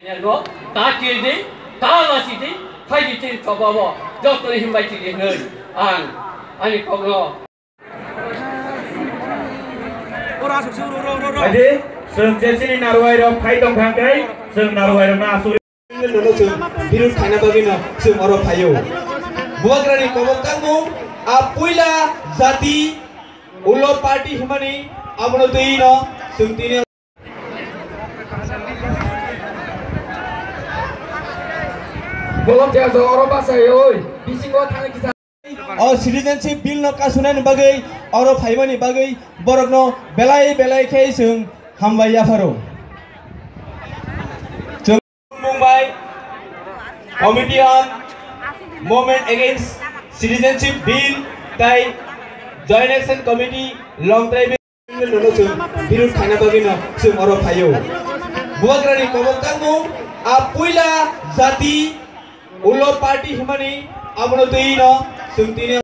Nó ta kia đi, ta là gì đi, phải đi trên tàu bò, do tôi hiện bây chỉ người, anh không lo. Vậy đi, sừng trên xin narway đâu, phải đồng hàng đấy, sừng narway đâu na suy. Nó sừng, virus khai na bagi na, sừng ở đâu phải yêu. Buat rani kau kamu, apuila jati, ulo party himani, amono tu ino, sừng tini. Belum dia jauh orang bahasa oi, bising gua thang kita. Citizenship bill no kasunan bagai, orang faimani bagai, borok no belai kai sung hambai yafaro. Mumbai Committee on Movement Against Citizenship Bill tai Joint Action Committee long drive no sung virus khai na bagi no sung orang fayo. Buat rani kau kamu, apuila jati, ulo party himani, amono tu ino, sung tini.